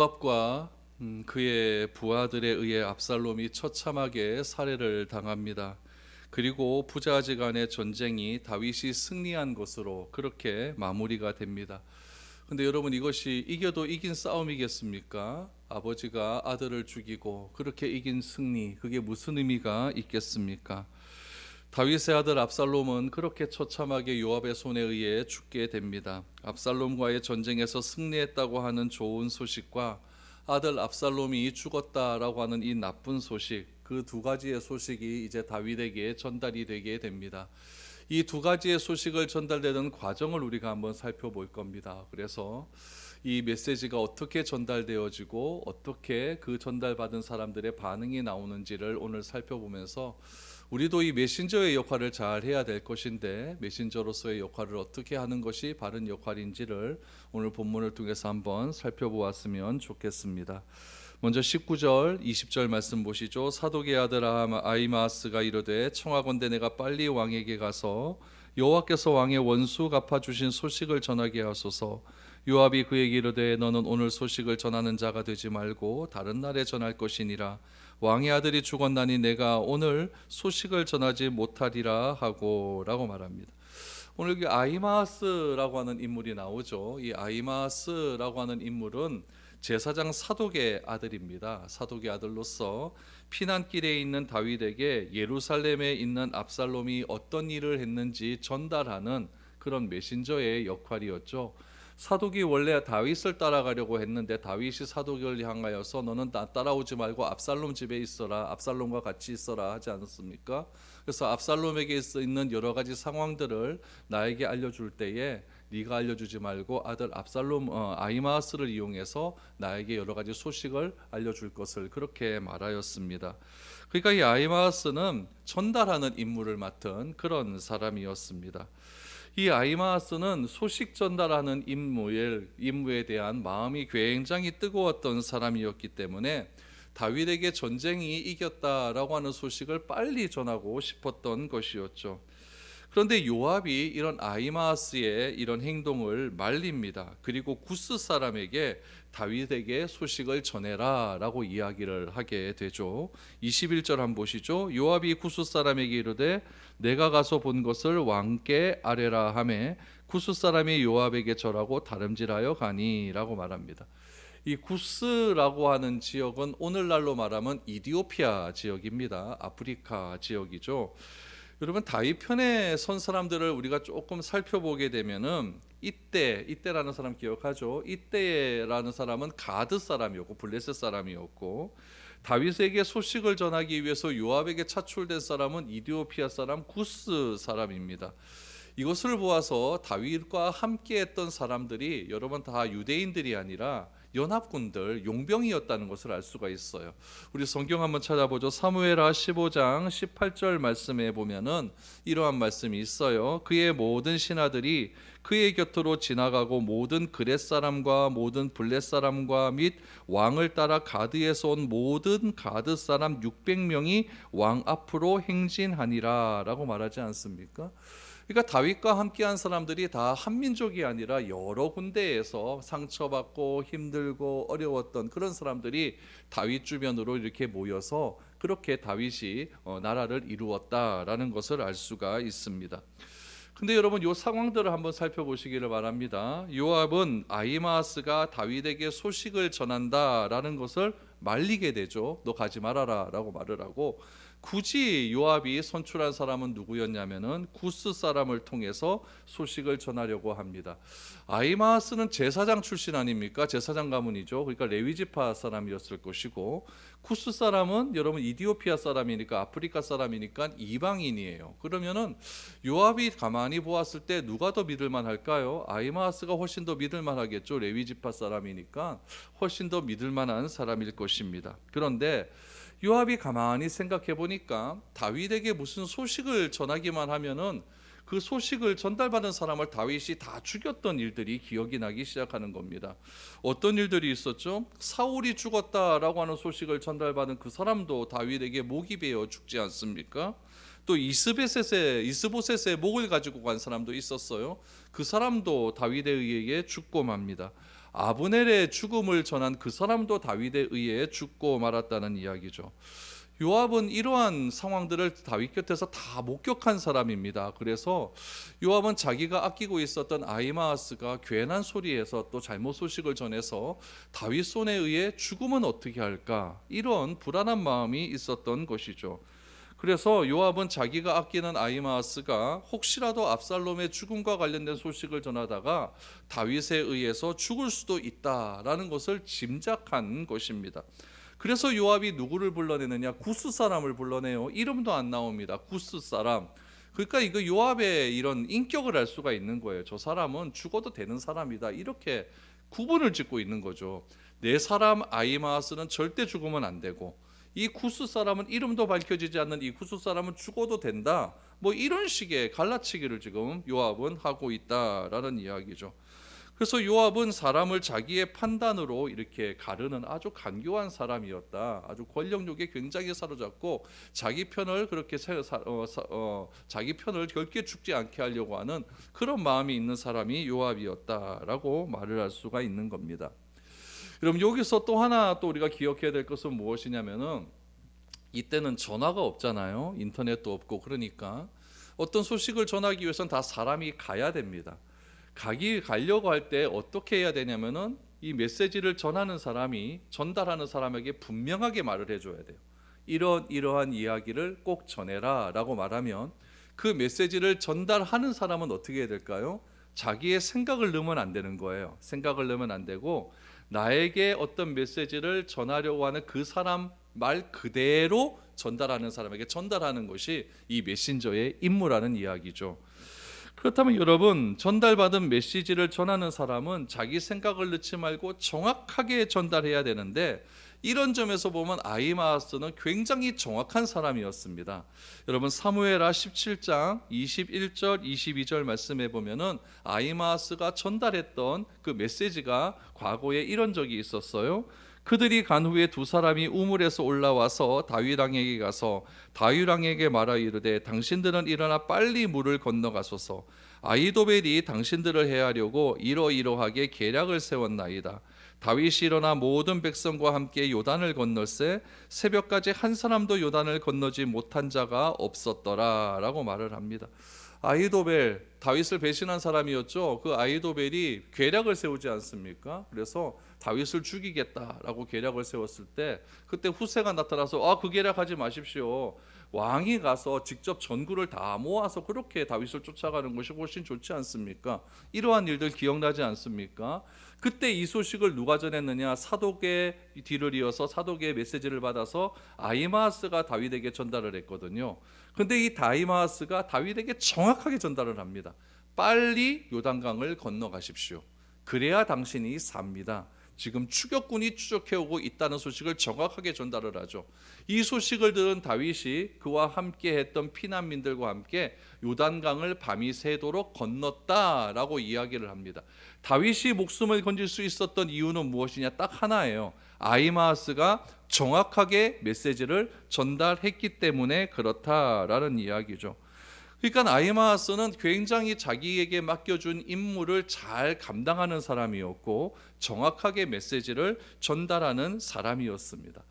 요압과 그의 부하들에 의해 압살롬이 처참하게 살해를 당합니다. 그리고 부자지간의 전쟁이 다윗이 승리한 것으로 그렇게 마무리가 됩니다. 근데 여러분, 이것이 이겨도 이긴 싸움이겠습니까? 아버지가 아들을 죽이고 그렇게 이긴 승리, 그게 무슨 의미가 있겠습니까? 다윗의 아들 압살롬은 그렇게 처참하게 요압의 손에 의해 죽게 됩니다. 압살롬과의 전쟁에서 승리했다고 하는 좋은 소식과 아들 압살롬이 죽었다라고 하는 이 나쁜 소식, 그 두 가지의 소식이 이제 다윗에게 전달이 되게 됩니다. 이 두 가지의 소식을 전달되는 과정을 우리가 한번 살펴볼 겁니다. 그래서 이 메시지가 어떻게 전달되어지고 어떻게 그 전달받은 사람들의 반응이 나오는지를 오늘 살펴보면서 우리도 이 메신저의 역할을 잘 해야 될 것인데, 메신저로서의 역할을 어떻게 하는 것이 바른 역할인지를 오늘 본문을 통해서 한번 살펴보았으면 좋겠습니다. 먼저 19절, 20절 말씀 보시죠. 사독의 아들 아히마아스가 이르되 청하건대 내가 빨리 왕에게 가서 여호와께서 왕의 원수 갚아주신 소식을 전하게 하소서. 요압이 그에게 이르되 너는 오늘 소식을 전하는 자가 되지 말고 다른 날에 전할 것이니라. 왕의 아들이 죽었나니 내가 오늘 소식을 전하지 못하리라 하고 라고 말합니다. 오늘 여기 아히마아스라고 하는 인물이 나오죠. 이 아히마아스라고 하는 인물은 제사장 사독의 아들입니다. 사독의 아들로서 피난길에 있는 다윗에게 예루살렘에 있는 압살롬이 어떤 일을 했는지 전달하는 그런 메신저의 역할이었죠. 사독이 원래 다윗을 따라가려고 했는데 다윗이 사독을 향하여서 너는 나 따라오지 말고 압살롬 집에 있어라, 압살롬과 같이 있어라 하지 않았습니까? 그래서 압살롬에게 있는 여러 가지 상황들을 나에게 알려줄 때에 네가 알려주지 말고 아들 압살롬 아히마아스를 이용해서 나에게 여러 가지 소식을 알려줄 것을 그렇게 말하였습니다. 그러니까 이 아히마아스는 전달하는 임무를 맡은 그런 사람이었습니다. 이 아히마아스는 소식 전달하는 임무에 대한 마음이 굉장히 뜨거웠던 사람이었기 때문에 다윗에게 전쟁이 이겼다라고 하는 소식을 빨리 전하고 싶었던 것이었죠. 그런데 요압이 이런 아히마아스의 이런 행동을 말립니다. 그리고 구스 사람에게 다윗에게 소식을 전해라 라고 이야기를 하게 되죠. 21절 한번 보시죠. 요압이 구스 사람에게 이르되 내가 가서 본 것을 왕께 아뢰라 하매 구스 사람이 요압에게 절하고 다름질하여 가니 라고 말합니다. 이 구스라고 하는 지역은 오늘날로 말하면 이디오피아 지역입니다. 아프리카 지역이죠. 여러분, 다윗 편에 선 사람들을 우리가 조금 살펴보게 되면은 이때라는 사람 기억하죠? 이때라는 사람은 가드 사람이었고 블레셋 사람이었고, 다윗에게 소식을 전하기 위해서 요압에게 차출된 사람은 이디오피아 사람 구스 사람입니다. 이것을 보아서 다윗과 함께했던 사람들이 여러분 다 유대인들이 아니라 연합군들, 용병이었다는 것을 알 수가 있어요. 우리 성경 한번 찾아보죠. 사무엘하 15장 18절 말씀에 보면은 이러한 말씀이 있어요. 그의 모든 신하들이 그의 곁으로 지나가고 모든 그렛 사람과 모든 블렛 사람과 및 왕을 따라 가드에서 온 모든 가드 사람 600명이 왕 앞으로 행진하니라 라고 말하지 않습니까? 그러니까 다윗과 함께한 사람들이 다 한 민족이 아니라 여러 군데에서 상처받고 힘들고 어려웠던 그런 사람들이 다윗 주변으로 이렇게 모여서 그렇게 다윗이 나라를 이루었다라는 것을 알 수가 있습니다. 근데 여러분, 이 상황들을 한번 살펴보시기를 바랍니다. 요압은 아히마아스가 다윗에게 소식을 전한다라는 것을 말리게 되죠. 너 가지 말아라 라고 말을 하고, 굳이 요압이 선출한 사람은 누구였냐면은 구스 사람을 통해서 소식을 전하려고 합니다. 아히마아스는 제사장 출신 아닙니까? 제사장 가문이죠. 그러니까 레위지파 사람이었을 것이고, 구스 사람은 여러분 이디오피아 사람이니까, 아프리카 사람이니까 이방인이에요. 그러면은 요압이 가만히 보았을 때 누가 더 믿을만 할까요? 아히마아스가 훨씬 더 믿을만 하겠죠. 레위지파 사람이니까 훨씬 더 믿을만한 사람일 것입니다. 그런데 요압이 가만히 생각해 보니까 다윗에게 무슨 소식을 전하기만 하면은 그 소식을 전달받은 사람을 다윗이 다 죽였던 일들이 기억이 나기 시작하는 겁니다. 어떤 일들이 있었죠? 사울이 죽었다라고 하는 소식을 전달받은 그 사람도 다윗에게 목이 베어 죽지 않습니까? 또 이스보셋의 목을 가지고 간 사람도 있었어요. 그 사람도 다윗에 의해 죽고 맙니다. 아브넬의 죽음을 전한 그 사람도 다윗에 의해 죽고 말았다는 이야기죠. 요압은 이러한 상황들을 다윗 곁에서 다 목격한 사람입니다. 그래서 요압은 자기가 아끼고 있었던 아히마아스가 괜한 소리에서 또 잘못 소식을 전해서 다윗 손에 의해 죽으면 어떻게 할까, 이런 불안한 마음이 있었던 것이죠. 그래서 요압은 자기가 아끼는 아히마아스가 혹시라도 압살롬의 죽음과 관련된 소식을 전하다가 다윗에 의해서 죽을 수도 있다라는 것을 짐작한 것입니다. 그래서 요압이 누구를 불러내느냐? 구스 사람을 불러내요. 이름도 안 나옵니다. 구스 사람. 그러니까 이거 요압의 이런 인격을 알 수가 있는 거예요. 저 사람은 죽어도 되는 사람이다, 이렇게 구분을 짓고 있는 거죠. 내 사람 아히마아스는 절대 죽으면 안 되고, 이 구스 사람은 이름도 밝혀지지 않는 이 구스 사람은 죽어도 된다, 뭐 이런 식의 갈라치기를 지금 요압은 하고 있다라는 이야기죠. 그래서 요압은 사람을 자기의 판단으로 이렇게 가르는 아주 간교한 사람이었다. 아주 권력욕에 굉장히 사로잡고 자기 편을 그렇게 자기 편을 결게 죽지 않게 하려고 하는 그런 마음이 있는 사람이 요압이었다라고 말을 할 수가 있는 겁니다. 그럼 여기서 또 하나 또 우리가 기억해야 될 것은 무엇이냐면은, 이때는 전화가 없잖아요. 인터넷도 없고. 그러니까 어떤 소식을 전하기 위해서는 다 사람이 가야 됩니다. 가려고 할 때 어떻게 해야 되냐면은, 이 메시지를 전하는 사람이 전달하는 사람에게 분명하게 말을 해줘야 돼요. 이러한 이야기를 꼭 전해라 라고 말하면, 그 메시지를 전달하는 사람은 어떻게 해야 될까요? 자기의 생각을 넣으면 안 되는 거예요. 생각을 넣으면 안 되고, 나에게 어떤 메시지를 전하려고 하는 그 사람 말 그대로 전달하는 사람에게 전달하는 것이 이 메신저의 임무라는 이야기죠. 그렇다면 여러분, 전달받은 메시지를 전하는 사람은 자기 생각을 넣지 말고 정확하게 전달해야 되는데, 이런 점에서 보면 아히마아스는 굉장히 정확한 사람이었습니다. 여러분, 사무엘하 17장 21절 22절 말씀해 보면은 아히마아스가 전달했던 그 메시지가 과거에 이런 적이 있었어요. 그들이 간 후에 두 사람이 우물에서 올라와서 다윗 왕에게 가서 다윗 왕에게 말하 이르되, 당신들은 일어나 빨리 물을 건너가소서. 아히도벨이 당신들을 해하려고 이러이러하게 계략을 세웠나이다. 다윗이 일어나 모든 백성과 함께 요단을 건널세 새벽까지 한 사람도 요단을 건너지 못한 자가 없었더라 라고 말을 합니다. 아히도벨, 다윗을 배신한 사람이었죠. 그 아히도벨이 계략을 세우지 않습니까? 그래서 다윗을 죽이겠다라고 계략을 세웠을 때, 그때 후세가 나타나서 그 계략하지 마십시오. 왕이 가서 직접 전구를 다 모아서 그렇게 다윗을 쫓아가는 것이 훨씬 좋지 않습니까? 이러한 일들 기억나지 않습니까? 그때 이 소식을 누가 전했느냐? 사독의 뒤를 이어서 사독의 메시지를 받아서 아히마아스가 다윗에게 전달을 했거든요. 근데 이 아히마아스가 다윗에게 정확하게 전달을 합니다. 빨리 요단강을 건너가십시오. 그래야 당신이 삽니다. 지금 추격군이 추적해오고 있다는 소식을 정확하게 전달을 하죠. 이 소식을 들은 다윗이 그와 함께 했던 피난민들과 함께 요단강을 밤이 새도록 건넜다라고 이야기를 합니다. 다윗이 목숨을 건질 수 있었던 이유는 무엇이냐? 딱 하나예요. 아히마아스가 정확하게 메시지를 전달했기 때문에 그렇다라는 이야기죠. 그러니까 아히마아스는 굉장히 자기에게 맡겨준 임무를 잘 감당하는 사람이었고, 정확하게 메시지를 전달하는 사람이었습니다.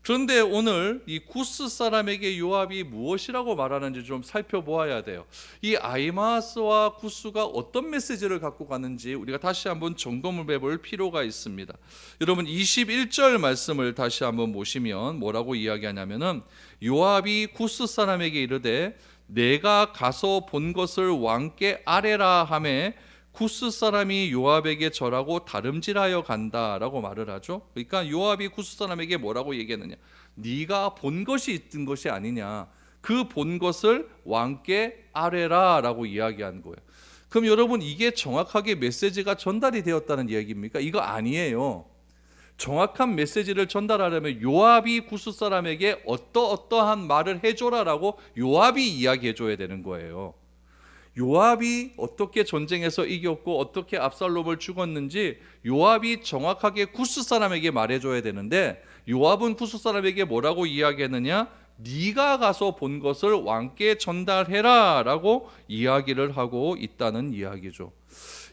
그런데 오늘 이 구스 사람에게 요압이 무엇이라고 말하는지 좀 살펴보아야 돼요. 이 아히마아스와 구스가 어떤 메시지를 갖고 가는지 우리가 다시 한번 점검을 해볼 필요가 있습니다. 여러분, 21절 말씀을 다시 한번 보시면 뭐라고 이야기하냐면은, 요압이 구스 사람에게 이르되 내가 가서 본 것을 왕께 아뢰라 하매 구스 사람이 요압에게 절하고 다름질하여 간다라고 말을 하죠. 그러니까 요압이 구스 사람에게 뭐라고 얘기했느냐? 네가 본 것이 있던 것이 아니냐, 그 본 것을 왕께 아뢰라라고 이야기한 거예요. 그럼 여러분, 이게 정확하게 메시지가 전달이 되었다는 얘기입니까? 이거 아니에요. 정확한 메시지를 전달하려면 요압이 구스 사람에게 어떠한 말을 해줘라라고 요압이 이야기해줘야 되는 거예요. 요압이 어떻게 전쟁에서 이겼고 어떻게 압살롬을 죽었는지 요압이 정확하게 구스 사람에게 말해줘야 되는데, 요압은 구스 사람에게 뭐라고 이야기했느냐? 네가 가서 본 것을 왕께 전달해라 라고 이야기를 하고 있다는 이야기죠.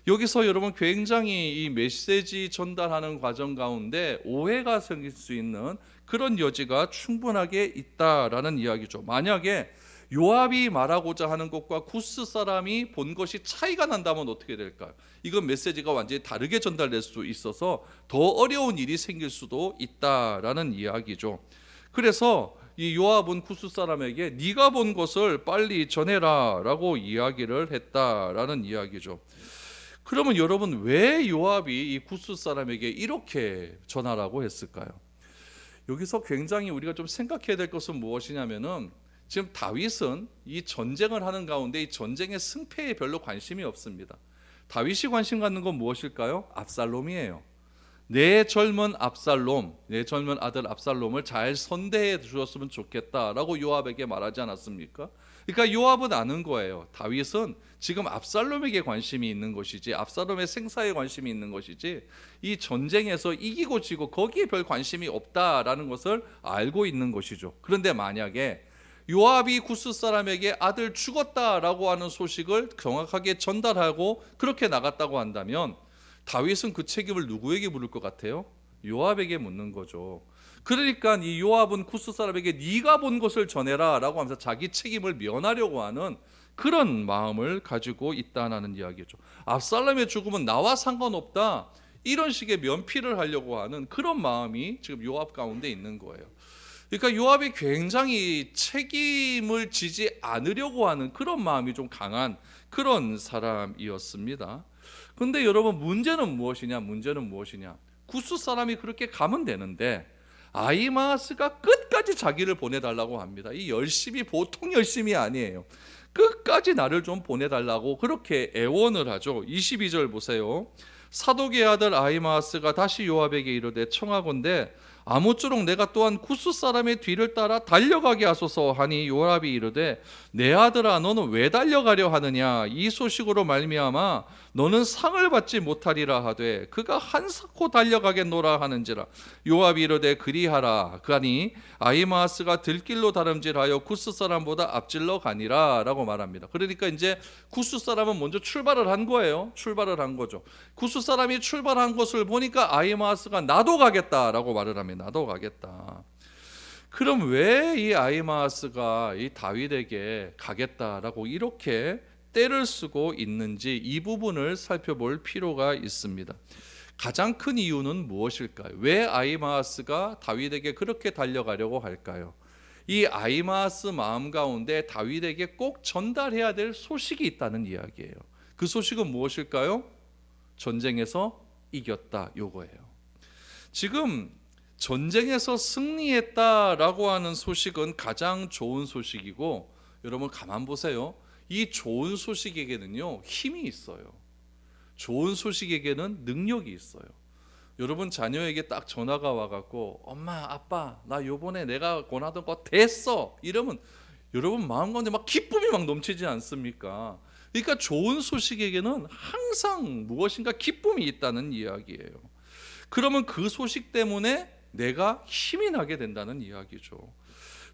여기서 여러분 굉장히 이 메시지 전달하는 과정 가운데 오해가 생길 수 있는 그런 여지가 충분하게 있다라는 이야기죠. 만약에 요압이 말하고자 하는 것과 구스 사람이 본 것이 차이가 난다면 어떻게 될까요? 이건 메시지가 완전히 다르게 전달될 수 있어서 더 어려운 일이 생길 수도 있다라는 이야기죠. 그래서 이 요압은 구스 사람에게 네가 본 것을 빨리 전해라라고 이야기를 했다라는 이야기죠. 그러면 여러분, 왜 요압이 이 구스 사람에게 이렇게 전하라고 했을까요? 여기서 굉장히 우리가 좀 생각해야 될 것은 무엇이냐면은, 지금 다윗은 이 전쟁을 하는 가운데 이 전쟁의 승패에 별로 관심이 없습니다. 다윗이 관심 갖는 건 무엇일까요? 압살롬이에요. 내 젊은 압살롬, 내 젊은 아들 압살롬을 잘 선대해 주었으면 좋겠다라고 요압에게 말하지 않았습니까? 그러니까 요압은 아는 거예요. 다윗은 지금 압살롬에게 관심이 있는 것이지, 압살롬의 생사에 관심이 있는 것이지, 이 전쟁에서 이기고 지고 거기에 별 관심이 없다라는 것을 알고 있는 것이죠. 그런데 만약에 요압이 구스 사람에게 아들 죽었다라고 하는 소식을 정확하게 전달하고 그렇게 나갔다고 한다면, 다윗은 그 책임을 누구에게 물을 것 같아요? 요압에게 묻는 거죠. 그러니까 이 요압은 구스 사람에게 네가 본 것을 전해라 라고 하면서 자기 책임을 면하려고 하는 그런 마음을 가지고 있다는 이야기죠. 압살롬의 죽음은 나와 상관없다, 이런 식의 면피를 하려고 하는 그런 마음이 지금 요압 가운데 있는 거예요. 그러니까 요압이 굉장히 책임을 지지 않으려고 하는 그런 마음이 좀 강한 그런 사람이었습니다. 근데 여러분, 문제는 무엇이냐? 구스 사람이 그렇게 가면 되는데 아히마아스가 끝까지 자기를 보내달라고 합니다. 이 열심이 보통 열심이 아니에요. 끝까지 나를 좀 보내달라고 그렇게 애원을 하죠. 22절 보세요. 사독의 아들 아히마아스가 다시 요압에게 이르되 청하건대 아무쪼록 내가 또한 구스 사람의 뒤를 따라 달려가게 하소서 하니, 요압이 이르되 내 아들아 너는 왜 달려가려 하느냐? 이 소식으로 말미암아 너는 상을 받지 못하리라 하되 그가 한사코 달려가겠노라 하는지라. 요압이 이르되 그리하라. 그하니 아히마아스가 들길로 다름질하여 구스 사람보다 앞질러 가니라 라고 말합니다. 그러니까 이제 구스 사람은 먼저 출발을 한 거예요. 구스 사람이 출발한 것을 보니까 아히마아스가 나도 가겠다라고 말을 합니다. 나도 가겠다. 그럼 왜 이 아히마아스가 이 다윗에게 가겠다라고 이렇게 떼를 쓰고 있는지, 이 부분을 살펴볼 필요가 있습니다. 가장 큰 이유는 무엇일까요? 왜 아히마아스가 다윗에게 그렇게 달려가려고 할까요? 이 아히마아스 마음 가운데 다윗에게 꼭 전달해야 될 소식이 있다는 이야기예요. 그 소식은 무엇일까요? 전쟁에서 이겼다, 요거예요. 지금 전쟁에서 승리했다라고 하는 소식은 가장 좋은 소식이고, 여러분 가만 보세요. 이 좋은 소식에게는요 힘이 있어요. 좋은 소식에게는 능력이 있어요. 여러분 자녀에게 딱 전화가 와갖고 엄마 아빠 나 요번에 내가 원하던 거 됐어 이러면 여러분 마음 가운데 막 기쁨이 막 넘치지 않습니까? 그러니까 좋은 소식에게는 항상 무엇인가 기쁨이 있다는 이야기예요. 그러면 그 소식 때문에 내가 힘이 나게 된다는 이야기죠.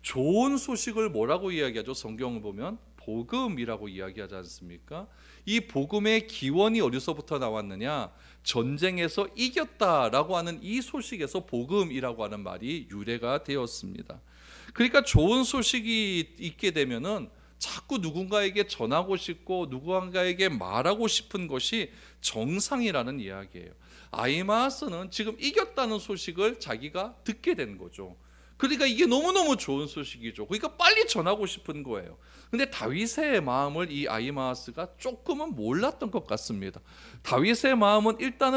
좋은 소식을 뭐라고 이야기하죠? 성경을 보면 복음이라고 이야기하지 않습니까? 이 복음의 기원이 어디서부터 나왔느냐? 전쟁에서 이겼다라고 하는 이 소식에서 복음이라고 하는 말이 유래가 되었습니다. 그러니까 좋은 소식이 있게 되면은 자꾸 누군가에게 전하고 싶고 누군가에게 말하고 싶은 것이 정상이라는 이야기예요. 아히마아스는 지금 이겼다는 소식을 자기가 듣게 된 거죠. 그러니까 이게 너무너무 좋은 소식이죠. 그러니까 빨리 전하고 싶은 거예요. 근데 다윗의 마음을 이 아히마아스가 조금은 몰랐던 것 같습니다. 다윗의 마음은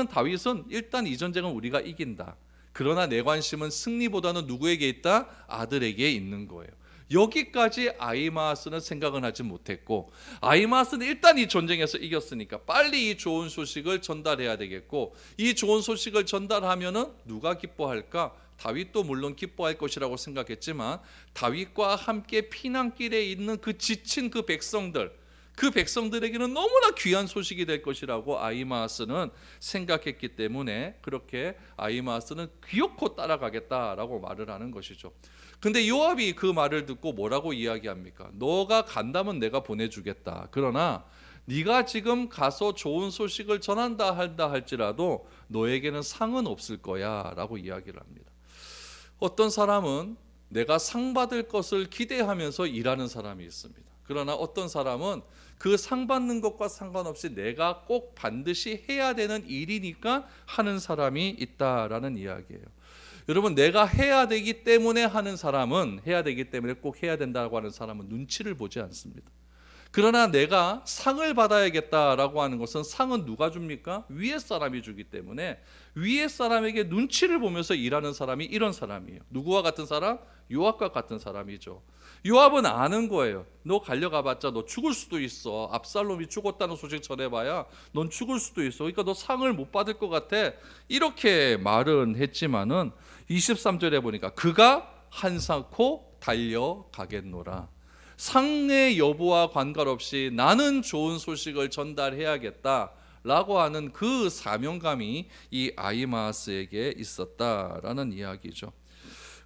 다윗은 일단 이 전쟁은 우리가 이긴다. 그러나 내 관심은 승리보다는 누구에게 있다? 아들에게 있는 거예요. 여기까지 아히마아스는 생각은 하지 못했고, 아히마아스는 일단 이 전쟁에서 이겼으니까 빨리 이 좋은 소식을 전달해야 되겠고, 이 좋은 소식을 전달하면은 누가 기뻐할까? 다윗도 물론 기뻐할 것이라고 생각했지만 다윗과 함께 피난길에 있는 그 지친 그 백성들에게는 너무나 귀한 소식이 될 것이라고 아히마아스는 생각했기 때문에 그렇게 아히마아스는 귀엽고 따라가겠다라고 말을 하는 것이죠. 근데 요압이 그 말을 듣고 뭐라고 이야기합니까? 너가 간다면 내가 보내주겠다. 그러나 네가 지금 가서 좋은 소식을 전한다 한다 할지라도 너에게는 상은 없을 거야 라고 이야기를 합니다. 어떤 사람은 내가 상 받을 것을 기대하면서 일하는 사람이 있습니다. 그러나 어떤 사람은 그 상 받는 것과 상관없이 내가 꼭 반드시 해야 되는 일이니까 하는 사람이 있다라는 이야기예요. 여러분, 내가 해야 되기 때문에 하는 사람은, 해야 되기 때문에 꼭 해야 된다고 하는 사람은 눈치를 보지 않습니다. 그러나 내가 상을 받아야겠다라고 하는 것은, 상은 누가 줍니까? 위에 사람이 주기 때문에 위에 사람에게 눈치를 보면서 일하는 사람이 이런 사람이에요. 누구와 같은 사람? 요압과 같은 사람이죠. 요압은 아는 거예요. 너 달려가봤자 너 죽을 수도 있어. 압살롬이 죽었다는 소식 전해봐야 넌 죽을 수도 있어. 그러니까 너 상을 못 받을 것 같아. 이렇게 말은 했지만은 23절에 보니까 그가 한사코 달려가겠노라. 상의 여부와 관계없이 나는 좋은 소식을 전달해야겠다 라고 하는 그 사명감이 이 아히마아스에게 있었다라는 이야기죠.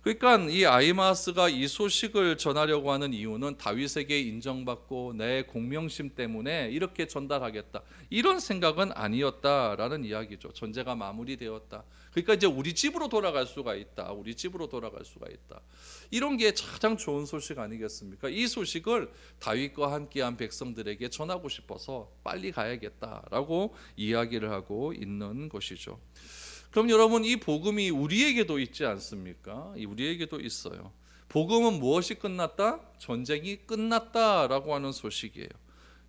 그러니까 이 아히마아스가 이 소식을 전하려고 하는 이유는 다윗에게 인정받고 내 공명심 때문에 이렇게 전달하겠다, 이런 생각은 아니었다라는 이야기죠. 전제가 마무리되었다. 그러니까 이제 우리 집으로 돌아갈 수가 있다. 우리 집으로 돌아갈 수가 있다. 이런 게 가장 좋은 소식 아니겠습니까? 이 소식을 다윗과 함께한 백성들에게 전하고 싶어서 빨리 가야겠다라고 이야기를 하고 있는 것이죠. 그럼 여러분, 이 복음이 우리에게도 있지 않습니까? 우리에게도 있어요. 복음은 무엇이 끝났다? 전쟁이 끝났다라고 하는 소식이에요.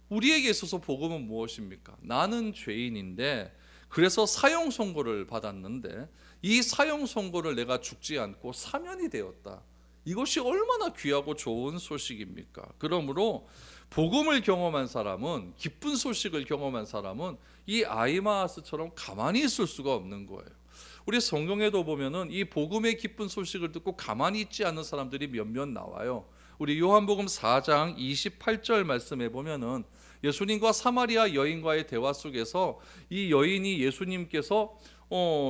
우리에게 있어서 복음은 무엇입니까? 나는 죄인인데 그래서 사형 선고를 받았는데 이 사형 선고를 내가 죽지 않고 사면이 되었다. 이것이 얼마나 귀하고 좋은 소식입니까? 그러므로 복음을 경험한 사람은, 기쁜 소식을 경험한 사람은 이 아히마아스처럼 가만히 있을 수가 없는 거예요. 우리 성경에도 보면은 이 복음의 기쁜 소식을 듣고 가만히 있지 않는 사람들이 몇몇 나와요. 우리 요한복음 4장 28절 말씀에 보면은 예수님과 사마리아 여인과의 대화 속에서 이 여인이 예수님께서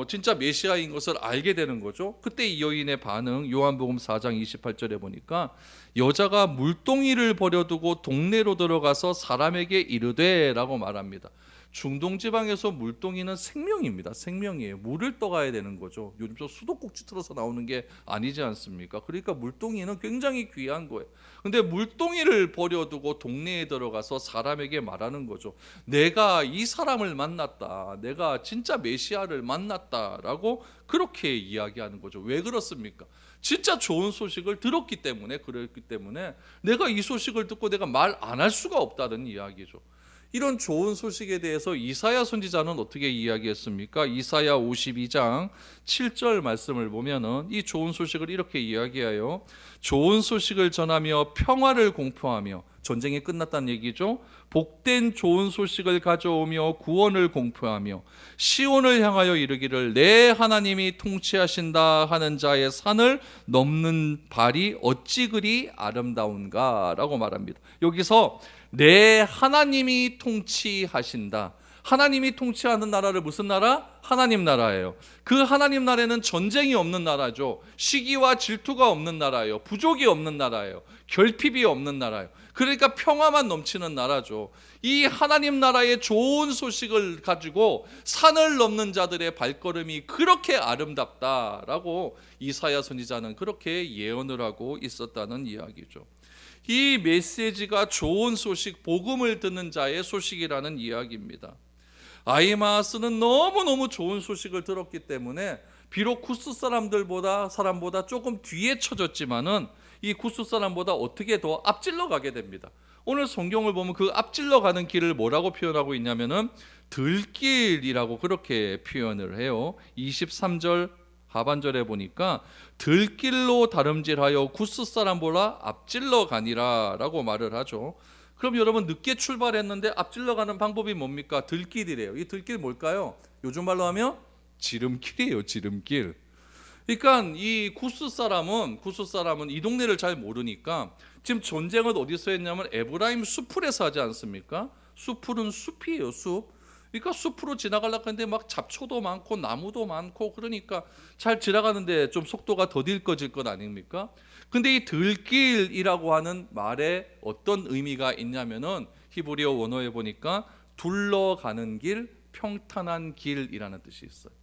진짜 메시아인 것을 알게 되는 거죠. 그때 이 여인의 반응, 요한복음 4장 28절에 보니까 여자가 물동이를 버려두고 동네로 들어가서 사람에게 이르되 라고 말합니다. 중동 지방에서 물동이는 생명입니다. 생명이에요. 물을 떠가야 되는 거죠. 요즘 저 수도꼭지 틀어서 나오는 게 아니지 않습니까? 그러니까 물동이는 굉장히 귀한 거예요. 근데 물동이를 버려두고 동네에 들어가서 사람에게 말하는 거죠. 내가 이 사람을 만났다. 내가 진짜 메시아를 만났다라고 그렇게 이야기하는 거죠. 왜 그렇습니까? 진짜 좋은 소식을 들었기 때문에, 그랬기 때문에 내가 이 소식을 듣고 내가 말 안 할 수가 없다는 이야기죠. 이런 좋은 소식에 대해서 이사야 선지자는 어떻게 이야기했습니까? 이사야 52장 7절 말씀을 보면은 이 좋은 소식을 이렇게 이야기해요. 좋은 소식을 전하며 평화를 공포하며, 전쟁이 끝났다는 얘기죠. 복된 좋은 소식을 가져오며 구원을 공포하며 시온을 향하여 이르기를 내 하나님이 통치하신다 하는 자의 산을 넘는 발이 어찌 그리 아름다운가 라고 말합니다. 여기서 내 하나님이 통치하신다. 하나님이 통치하는 나라를 무슨 나라? 하나님 나라예요. 그 하나님 나라는 전쟁이 없는 나라죠. 시기와 질투가 없는 나라예요. 부족이 없는 나라예요. 결핍이 없는 나라예요. 그러니까 평화만 넘치는 나라죠. 이 하나님 나라의 좋은 소식을 가지고 산을 넘는 자들의 발걸음이 그렇게 아름답다라고 이사야 선지자는 그렇게 예언을 하고 있었다는 이야기죠. 이 메시지가 좋은 소식, 복음을 듣는 자의 소식이라는 이야기입니다. 아히마아스는 너무너무 좋은 소식을 들었기 때문에 비록 구스 사람보다 조금 뒤에 쳐졌지만은 이 구스 사람보다 어떻게 더 앞질러 가게 됩니다. 오늘 성경을 보면 그 앞질러 가는 길을 뭐라고 표현하고 있냐면은 들길이라고 그렇게 표현을 해요. 23절 하반절에 보니까 들길로 다름질하여 구스 사람보다 앞질러 가니라 라고 말을 하죠. 그럼 여러분, 늦게 출발했는데 앞질러 가는 방법이 뭡니까? 들길이래요. 이 들길 뭘까요? 요즘 말로 하면 지름길이에요. 지름길. 그러니까 이 구스 사람은 이 동네를 잘 모르니까 지금 전쟁은 어디서 했냐면 에브라임 수풀에서 하지 않습니까? 수풀은 숲이에요. 숲. 그러니까 숲으로 지나가려고 하는데 막 잡초도 많고 나무도 많고, 그러니까 잘 지나가는데 좀 속도가 더딜 것 아닙니까? 근데 이 들길이라고 하는 말에 어떤 의미가 있냐면은 히브리어 원어에 보니까 둘러가는 길, 평탄한 길이라는 뜻이 있어요.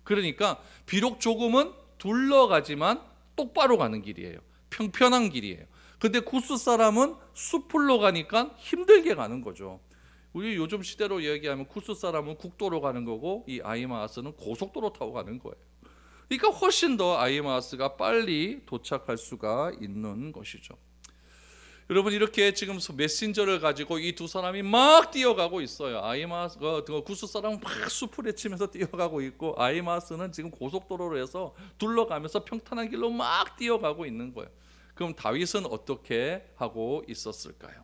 그러니까 비록 조금은 둘러가지만 똑바로 가는 길이에요. 평평한 길이에요. 근데 구스 사람은 숲으로 가니까 힘들게 가는 거죠. 우리 요즘 시대로 얘기하면 구스 사람은 국도로 가는 거고 이 아이마아스는 고속도로 타고 가는 거예요. 그러니까 훨씬 더 아이마아스가 빨리 도착할 수가 있는 것이죠. 여러분, 이렇게 지금 메신저를 가지고 이 두 사람이 막 뛰어가고 있어요. 아이마스 구스 사람은 막 숲을 헤치면서 뛰어가고 있고, 아이마스는 지금 고속도로로 해서 둘러가면서 평탄한 길로 막 뛰어가고 있는 거예요. 그럼 다윗은 어떻게 하고 있었을까요?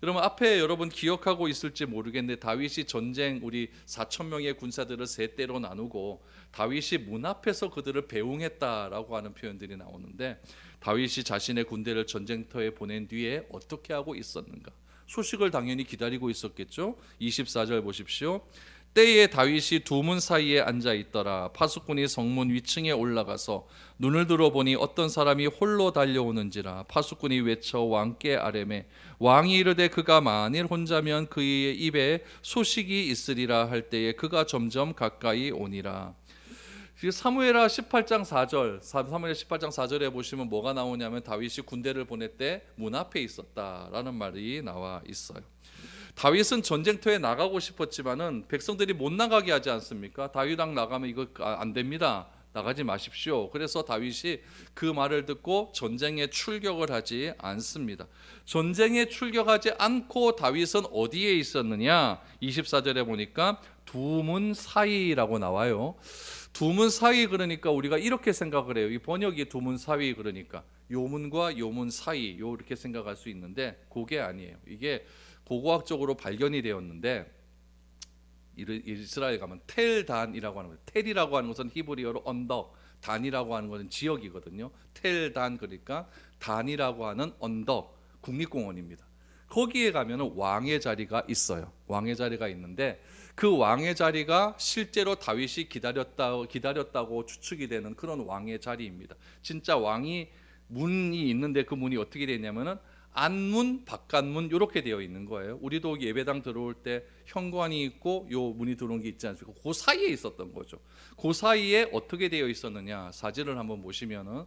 여러분, 앞에 여러분 기억하고 있을지 모르겠는데 다윗이 전쟁 우리 4천 명의 군사들을 세 대로 나누고 다윗이 문 앞에서 그들을 배웅했다라고 하는 표현들이 나오는데, 다윗이 자신의 군대를 전쟁터에 보낸 뒤에 어떻게 하고 있었는가? 소식을 당연히 기다리고 있었겠죠. 24절 보십시오. 때에 다윗이 두 문 사이에 앉아 있더라. 파수꾼이 성문 위층에 올라가서 눈을 들어보니 어떤 사람이 홀로 달려오는지라. 파수꾼이 외쳐 왕께 아뢰매 왕이 이르되 그가 만일 혼자면 그의 입에 소식이 있으리라 할 때에 그가 점점 가까이 오니라. 사무엘하 18장 4절, 사무엘 18장 4절에 보시면 뭐가 나오냐면 다윗이 군대를 보낼 때 문 앞에 있었다라는 말이 나와 있어요. 다윗은 전쟁터에 나가고 싶었지만은 백성들이 못 나가게 하지 않습니까? 다윗왕 나가면 이거 안 됩니다. 나가지 마십시오. 그래서 다윗이 그 말을 듣고 전쟁에 출격을 하지 않습니다. 전쟁에 출격하지 않고 다윗은 어디에 있었느냐? 24절에 보니까 두 문 사이라고 나와요. 두 문 사이, 그러니까 우리가 이렇게 생각을 해요. 이 번역이 두 문 사이, 그러니까 요 문과 요 문 사이, 이렇게 생각할 수 있는데 그게 아니에요. 이게 고고학적으로 발견이 되었는데, 이스라엘 가면 텔단이라고 하는 거예요. 텔이라고 하는 것은 히브리어로 언덕, 단이라고 하는 것은 지역이거든요. 텔단, 그러니까 단이라고 하는 언덕, 국립공원입니다. 거기에 가면 왕의 자리가 있어요. 왕의 자리가 있는데 그 왕의 자리가 실제로 다윗이 기다렸다고 추측이 되는 그런 왕의 자리입니다. 진짜 왕이 문이 있는데 그 문이 어떻게 되냐면은 안문, 바깥문 이렇게 되어 있는 거예요. 우리도 예배당 들어올 때 현관이 있고 요 문이 들어온 게 있지 않습니까? 그 사이에 있었던 거죠. 그 사이에 어떻게 되어 있었느냐? 사진을 한번 보시면은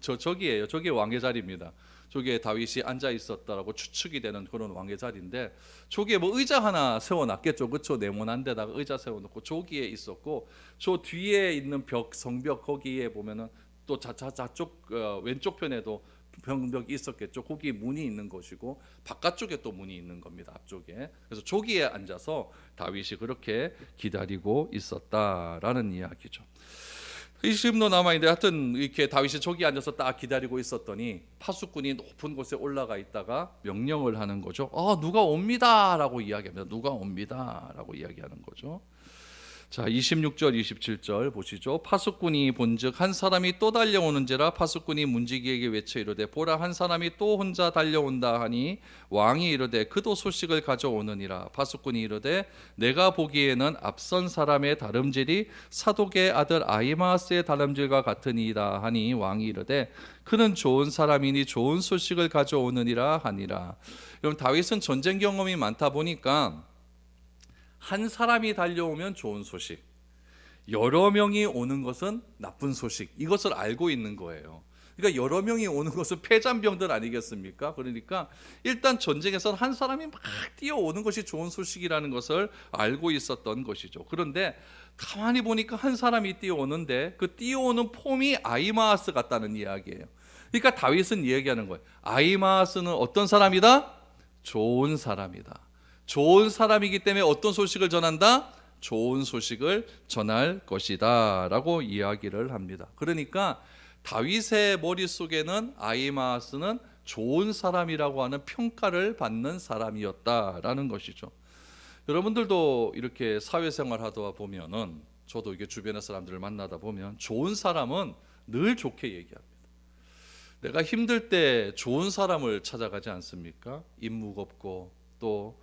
저기예요. 저게 왕의 자리입니다. 저기에 다윗이 앉아 있었다라고 추측이 되는 그런 왕의 자리인데, 저기에 뭐 의자 하나 세워놨겠죠, 그렇죠? 네모난 데다가 의자 세워놓고 저기에 있었고, 저 뒤에 있는 성벽 거기에 보면은 또 저쪽 왼쪽 편에도 병벽이 있었겠죠. 거기 문이 있는 것이고 바깥쪽에 또 문이 있는 겁니다, 앞쪽에. 그래서 저기에 앉아서 다윗이 그렇게 기다리고 있었다라는 이야기죠. 20도 남아있는데 하여튼 이렇게 다윗이 저기 앉아서 딱 기다리고 있었더니 파수꾼이 높은 곳에 올라가 있다가 명령을 하는 거죠. 누가 옵니다 라고 이야기합니다. 누가 옵니다 라고 이야기하는 거죠. 자, 26절 27절 보시죠. 파수꾼이 본즉 한 사람이 또 달려오는지라. 파수꾼이 문지기에게 외쳐 이르되 보라, 한 사람이 또 혼자 달려온다 하니 왕이 이르되 그도 소식을 가져오느니라. 파수꾼이 이르되 내가 보기에는 앞선 사람의 다름질이 사독의 아들 아히마아스의 다름질과 같으니이다 하니 왕이 이르되 그는 좋은 사람이니 좋은 소식을 가져오느니라 하니라. 여러분, 다윗은 전쟁 경험이 많다 보니까 한 사람이 달려오면 좋은 소식, 여러 명이 오는 것은 나쁜 소식, 이것을 알고 있는 거예요. 그러니까 여러 명이 오는 것은 패잔병들 아니겠습니까? 그러니까 일단 전쟁에서는 한 사람이 막 뛰어오는 것이 좋은 소식이라는 것을 알고 있었던 것이죠. 그런데 가만히 보니까 한 사람이 뛰어오는데 그 뛰어오는 폼이 아히마아스 같다는 이야기예요. 그러니까 다윗은 얘기하는 거예요. 아히마아스는 어떤 사람이다? 좋은 사람이다. 좋은 사람이기 때문에 어떤 소식을 전한다? 좋은 소식을 전할 것이다 라고 이야기를 합니다. 그러니까 다윗의 머릿속에는 아히마아스는 좋은 사람이라고 하는 평가를 받는 사람이었다라는 것이죠. 여러분들도 이렇게 사회생활 하다 보면은, 저도 이게 주변의 사람들을 만나다 보면 좋은 사람은 늘 좋게 얘기합니다. 내가 힘들 때 좋은 사람을 찾아가지 않습니까? 입 무겁고 또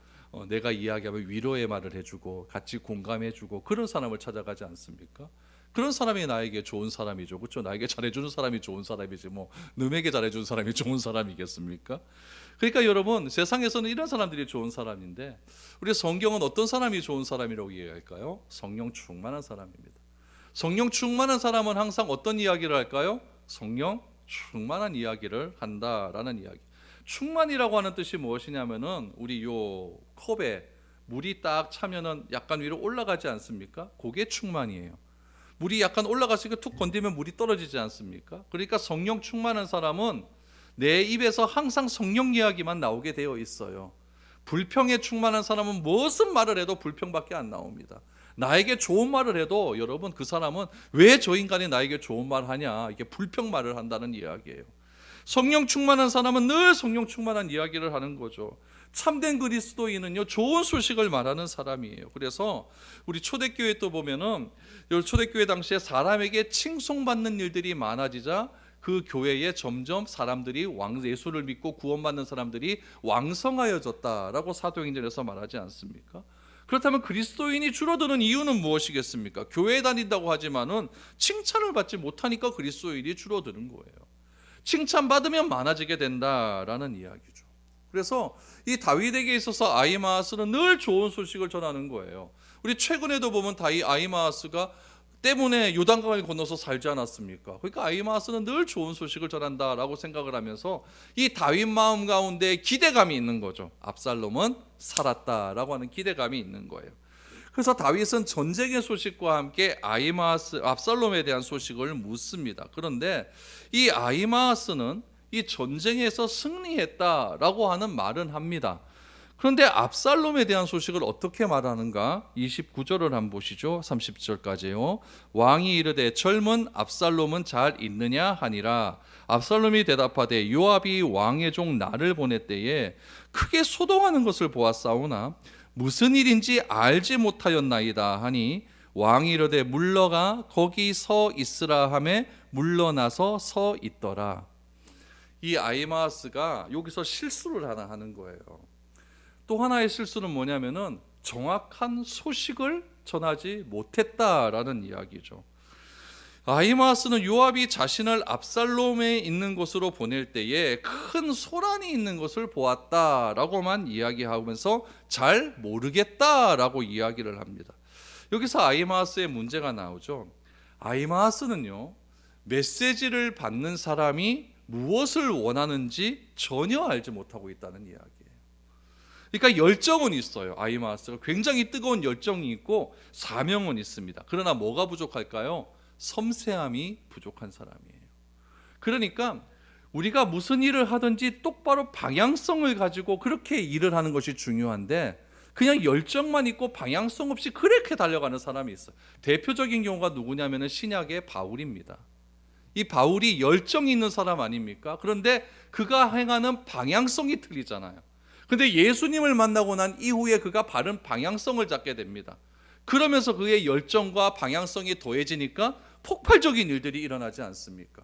내가 이야기하면 위로의 말을 해주고 같이 공감해주고 그런 사람을 찾아가지 않습니까? 그런 사람이 나에게 좋은 사람이죠. 그렇죠? 나에게 잘해주는 사람이 좋은 사람이지 뭐 남에게 잘해주는 사람이 좋은 사람이겠습니까? 그러니까 여러분, 세상에서는 이런 사람들이 좋은 사람인데 우리 성경은 어떤 사람이 좋은 사람이라고 이야기할까요? 성령 충만한 사람입니다. 성령 충만한 사람은 항상 어떤 이야기를 할까요? 성령 충만한 이야기를 한다라는 이야기. 충만이라고 하는 뜻이 무엇이냐면은 우리 요 컵에 물이 딱 차면은 약간 위로 올라가지 않습니까? 그게 충만이에요. 물이 약간 올라갔으니까 툭 건드리면 물이 떨어지지 않습니까? 그러니까 성령 충만한 사람은 내 입에서 항상 성령 이야기만 나오게 되어 있어요. 불평에 충만한 사람은 무슨 말을 해도 불평밖에 안 나옵니다. 나에게 좋은 말을 해도 여러분, 그 사람은 왜 저 인간이 나에게 좋은 말 하냐, 이게 불평 말을 한다는 이야기예요. 성령 충만한 사람은 늘 성령 충만한 이야기를 하는 거죠. 참된 그리스도인은요, 좋은 소식을 말하는 사람이에요. 그래서 우리 초대교회 또 보면은 초대교회 당시에 사람에게 칭송받는 일들이 많아지자 그 교회에 점점 사람들이 예수를 믿고 구원받는 사람들이 왕성하여졌다라고 사도행전에서 말하지 않습니까? 그렇다면 그리스도인이 줄어드는 이유는 무엇이겠습니까? 교회에 다닌다고 하지만은 칭찬을 받지 못하니까 그리스도인이 줄어드는 거예요. 칭찬받으면 많아지게 된다라는 이야기죠. 그래서 이 다윗에게 있어서 아히마아스는 늘 좋은 소식을 전하는 거예요. 우리 최근에도 보면 아히마아스가 때문에 요단강을 건너서 살지 않았습니까? 그러니까 아히마아스는 늘 좋은 소식을 전한다라고 생각을 하면서 이 다윗 마음 가운데 기대감이 있는 거죠. 압살롬은 살았다라고 하는 기대감이 있는 거예요. 그래서 다윗은 전쟁의 소식과 함께 압살롬에 대한 소식을 묻습니다. 그런데 이 아히마아스는 이 전쟁에서 승리했다라고 하는 말은 합니다. 그런데 압살롬에 대한 소식을 어떻게 말하는가? 29절을 한번 보시죠. 30절까지요. 왕이 이르되 젊은 압살롬은 잘 있느냐 하니라. 압살롬이 대답하되 요압이 왕의 종 나를 보냈대에 크게 소동하는 것을 보았사오나 무슨 일인지 알지 못하였나이다 하니 왕이 이르되 물러가 거기 서 있으라 하매 물러나서 서 있더라. 이 아히마아스가 여기서 실수를 하나 하는 거예요. 또 하나의 실수는 뭐냐면은 정확한 소식을 전하지 못했다라는 이야기죠. 아히마아스는 요압이 자신을 압살롬에 있는 곳으로 보낼 때에 큰 소란이 있는 것을 보았다라고만 이야기하면서 잘 모르겠다라고 이야기를 합니다. 여기서 아히마아스의 문제가 나오죠. 아히마아스는요, 메시지를 받는 사람이 무엇을 원하는지 전혀 알지 못하고 있다는 이야기예요. 그러니까 열정은 있어요. 아히마아스가 굉장히 뜨거운 열정이 있고 사명은 있습니다. 그러나 뭐가 부족할까요? 섬세함이 부족한 사람이에요. 그러니까 우리가 무슨 일을 하든지 똑바로 방향성을 가지고 그렇게 일을 하는 것이 중요한데 그냥 열정만 있고 방향성 없이 그렇게 달려가는 사람이 있어요. 대표적인 경우가 누구냐면 신약의 바울입니다. 이 바울이 열정이 있는 사람 아닙니까? 그런데 그가 행하는 방향성이 틀리잖아요. 근데 예수님을 만나고 난 이후에 그가 바른 방향성을 잡게 됩니다. 그러면서 그의 열정과 방향성이 더해지니까 폭발적인 일들이 일어나지 않습니까?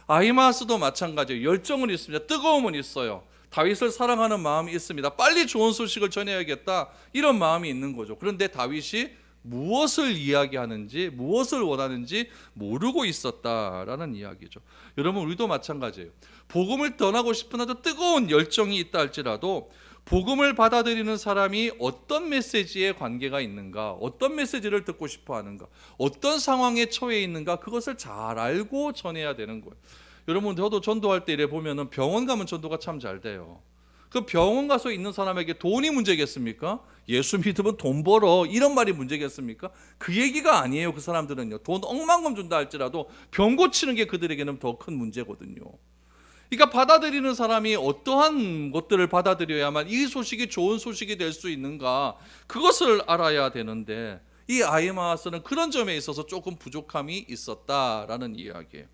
아히마아스도 마찬가지예요. 열정은 있습니다. 뜨거움은 있어요. 다윗을 사랑하는 마음이 있습니다. 빨리 좋은 소식을 전해야겠다, 이런 마음이 있는 거죠. 그런데 다윗이 무엇을 이야기하는지, 무엇을 원하는지 모르고 있었다라는 이야기죠. 여러분, 우리도 마찬가지예요. 복음을 전하고 싶은 아주 뜨거운 열정이 있다 할지라도 복음을 받아들이는 사람이 어떤 메시지에 관계가 있는가, 어떤 메시지를 듣고 싶어 하는가, 어떤 상황에 처해 있는가, 그것을 잘 알고 전해야 되는 거예요. 여러분, 저도 전도할 때 이래 보면은 병원 가면 전도가 참 잘 돼요. 그 병원 가서 있는 사람에게 돈이 문제겠습니까? 예수 믿으면 돈 벌어, 이런 말이 문제겠습니까? 그 얘기가 아니에요. 그 사람들은요, 돈 억만큼 준다 할지라도 병 고치는 게 그들에게는 더 큰 문제거든요. 그러니까 받아들이는 사람이 어떠한 것들을 받아들여야만 이 소식이 좋은 소식이 될 수 있는가, 그것을 알아야 되는데 이 아히마아스는 그런 점에 있어서 조금 부족함이 있었다라는 이야기예요.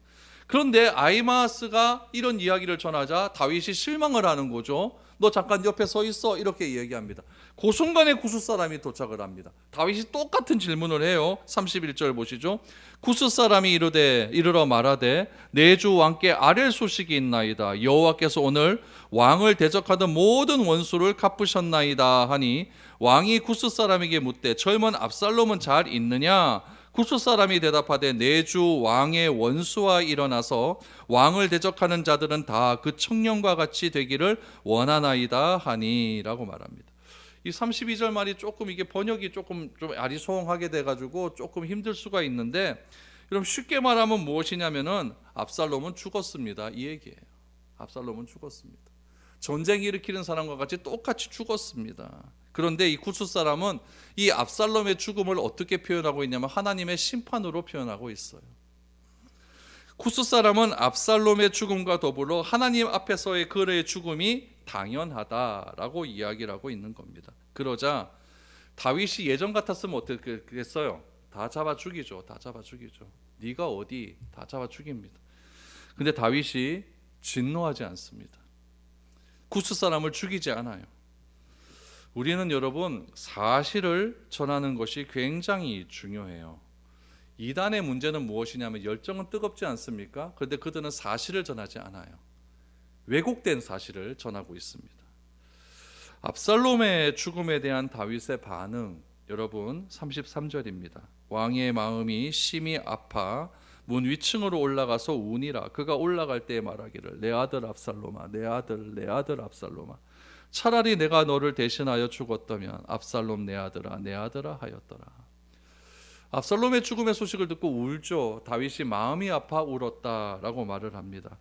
그런데 아히마아스가 이런 이야기를 전하자 다윗이 실망을 하는 거죠. 너 잠깐 옆에 서 있어, 이렇게 이야기합니다. 그 순간에 구스 사람이 도착을 합니다. 다윗이 똑같은 질문을 해요. 31절 보시죠. 구스 사람이 이르러 말하되 내 주 왕께 아랠 소식이 있나이다. 여호와께서 오늘 왕을 대적하던 모든 원수를 갚으셨나이다 하니 왕이 구스 사람에게 묻되 젊은 압살롬은 잘 있느냐? 구스 사람이 대답하되 내 주 왕의 원수와 일어나서 왕을 대적하는 자들은 다 그 청년과 같이 되기를 원하나이다 하니라고 말합니다. 이 32절 말이 조금 이게 번역이 조금 좀 아리송하게 돼가지고 조금 힘들 수가 있는데, 여러분 쉽게 말하면 무엇이냐면은 압살롬은 죽었습니다, 이 얘기예요. 압살롬은 죽었습니다. 전쟁 일으키는 사람과 같이 똑같이 죽었습니다. 그런데 이 구스 사람은 이 압살롬의 죽음을 어떻게 표현하고 있냐면 하나님의 심판으로 표현하고 있어요. 구스 사람은 압살롬의 죽음과 더불어 하나님 앞에서의 그의 죽음이 당연하다라고 이야기를 하고 있는 겁니다. 그러자 다윗이 예전 같았으면 어떻게 했어요? 다 잡아 죽이죠. 다 잡아 죽이죠. 네가 어디? 다 잡아 죽입니다. 근데 다윗이 진노하지 않습니다. 구스 사람을 죽이지 않아요. 우리는 여러분 사실을 전하는 것이 굉장히 중요해요. 이단의 문제는 무엇이냐면 열정은 뜨겁지 않습니까? 그런데 그들은 사실을 전하지 않아요. 왜곡된 사실을 전하고 있습니다. 압살롬의 죽음에 대한 다윗의 반응, 여러분 33절입니다. 왕의 마음이 심히 아파 문 위층으로 올라가서 우니라. 그가 올라갈 때 말하기를 내 아들 압살롬아, 내 아들 압살롬아, 차라리 내가 너를 대신하여 죽었다면 압살롬 내 아들아 하였더라. 압살롬의 죽음의 소식을 듣고 울죠. 다윗이 마음이 아파 울었다라고 말을 합니다.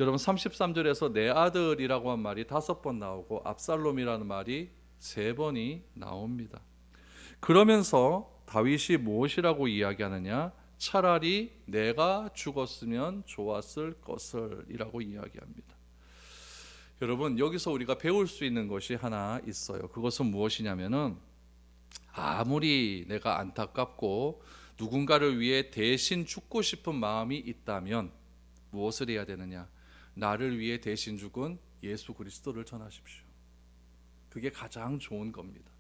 여러분 33절에서 내 아들이라고 한 말이 5번 나오고 압살롬이라는 말이 3번이 나옵니다. 그러면서 다윗이 무엇이라고 이야기하느냐? 차라리 내가 죽었으면 좋았을 것을 이라고 이야기합니다. 여러분 여기서 우리가 배울 수 있는 것이 하나 있어요. 그것은 무엇이냐면은 아무리 내가 안타깝고 누군가를 위해 대신 죽고 싶은 마음이 있다면 무엇을 해야 되느냐? 나를 위해 대신 죽은 예수 그리스도를 전하십시오. 그게 가장 좋은 겁니다.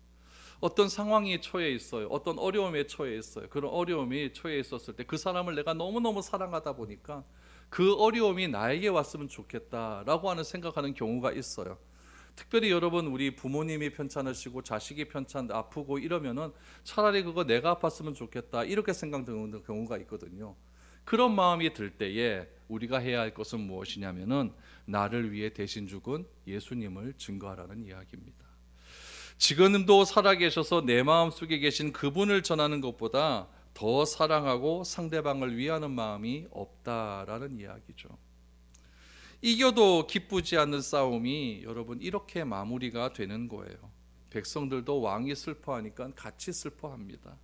어떤 상황에 처해 있어요. 어떤 어려움에 처해 있어요. 그런 어려움이 처해 있었을 때 그 사람을 내가 너무너무 사랑하다 보니까 그 어려움이 나에게 왔으면 좋겠다라고 하는 생각하는 경우가 있어요. 특별히 여러분 우리 부모님이 편찮으시고 자식이 아프고 이러면은 차라리 그거 내가 아팠으면 좋겠다 이렇게 생각되는 경우가 있거든요. 그런 마음이 들 때에 우리가 해야 할 것은 무엇이냐면은 나를 위해 대신 죽은 예수님을 증거하라는 이야기입니다. 지금도 살아계셔서 내 마음속에 계신 그분을 전하는 것보다 더 사랑하고 상대방을 위하는 마음이 없다라는 이야기죠. 이겨도 기쁘지 않는 싸움이 여러분 이렇게 마무리가 되는 거예요. 백성들도 왕이 슬퍼하니까 같이 슬퍼합니다.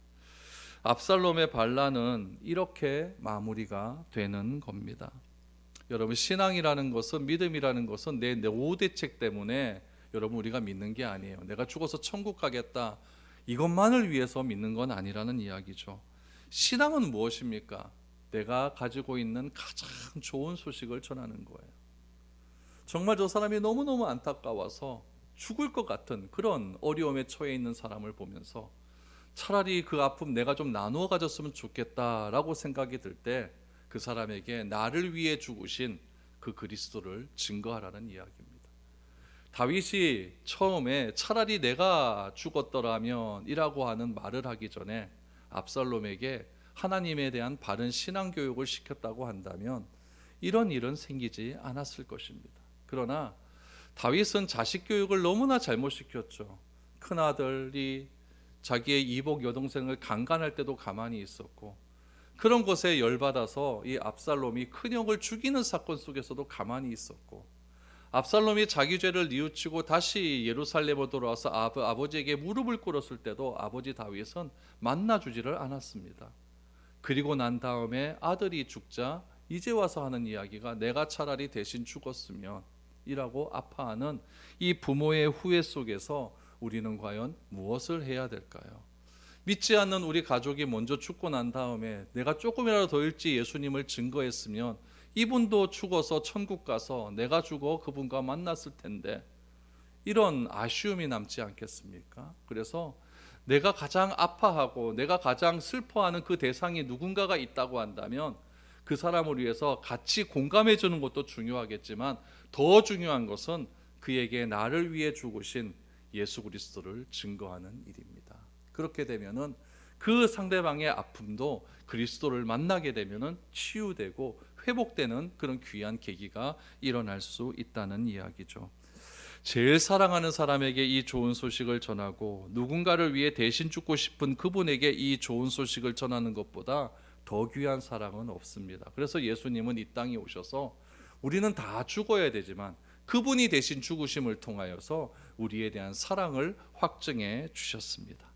압살롬의 반란은 이렇게 마무리가 되는 겁니다. 여러분 신앙이라는 것은, 믿음이라는 것은 내 노대책 때문에 여러분 우리가 믿는 게 아니에요. 내가 죽어서 천국 가겠다 이것만을 위해서 믿는 건 아니라는 이야기죠. 신앙은 무엇입니까? 내가 가지고 있는 가장 좋은 소식을 전하는 거예요. 정말 저 사람이 너무너무 안타까워서 죽을 것 같은 그런 어려움에 처해 있는 사람을 보면서 차라리 그 아픔 내가 좀 나누어 가졌으면 좋겠다라고 생각이 들 때 그 사람에게 나를 위해 죽으신 그 그리스도를 증거하라는 이야기입니다. 다윗이 처음에 차라리 내가 죽었더라면 이라고 하는 말을 하기 전에 압살롬에게 하나님에 대한 바른 신앙 교육을 시켰다고 한다면 이런 일은 생기지 않았을 것입니다. 그러나 다윗은 자식 교육을 너무나 잘못 시켰죠. 큰아들이 자기의 이복 여동생을 강간할 때도 가만히 있었고, 그런 것에 열받아서 이 압살롬이 큰형을 죽이는 사건 속에서도 가만히 있었고, 압살롬이 자기 죄를 뉘우치고 다시 예루살렘으로 돌아와서 아버지에게 무릎을 꿇었을 때도 아버지 다윗은 만나주지를 않았습니다. 그리고 난 다음에 아들이 죽자 이제 와서 하는 이야기가 내가 차라리 대신 죽었으면 이라고 아파하는 이 부모의 후회 속에서 우리는 과연 무엇을 해야 될까요? 믿지 않는 우리 가족이 먼저 죽고 난 다음에 내가 조금이라도 더 일찍 예수님을 증거했으면 이분도 죽어서 천국 가서 내가 죽어 그분과 만났을 텐데 이런 아쉬움이 남지 않겠습니까? 그래서 내가 가장 아파하고 내가 가장 슬퍼하는 그 대상이 누군가가 있다고 한다면 그 사람을 위해서 같이 공감해 주는 것도 중요하겠지만 더 중요한 것은 그에게 나를 위해 죽으신 예수 그리스도를 증거하는 일입니다. 그렇게 되면은 그 상대방의 아픔도 그리스도를 만나게 되면은 치유되고 회복되는 그런 귀한 계기가 일어날 수 있다는 이야기죠. 제일 사랑하는 사람에게 이 좋은 소식을 전하고 누군가를 위해 대신 죽고 싶은 그분에게 이 좋은 소식을 전하는 것보다 더 귀한 사랑은 없습니다. 그래서 예수님은 이 땅에 오셔서 우리는 다 죽어야 되지만 그분이 대신 죽으심을 통하여서 우리에 대한 사랑을 확증해 주셨습니다.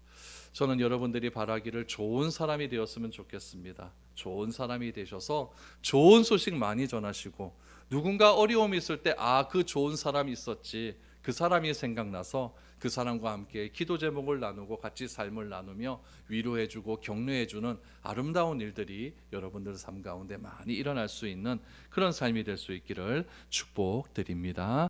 저는 여러분들이 바라기를 좋은 사람이 되었으면 좋겠습니다. 좋은 사람이 되셔서 좋은 소식 많이 전하시고 누군가 어려움이 있을 때 그 좋은 사람이 있었지, 그 사람이 생각나서 그 사람과 함께 기도 제목을 나누고 같이 삶을 나누며 위로해주고 격려해주는 아름다운 일들이 여러분들 삶 가운데 많이 일어날 수 있는 그런 삶이 될 수 있기를 축복드립니다.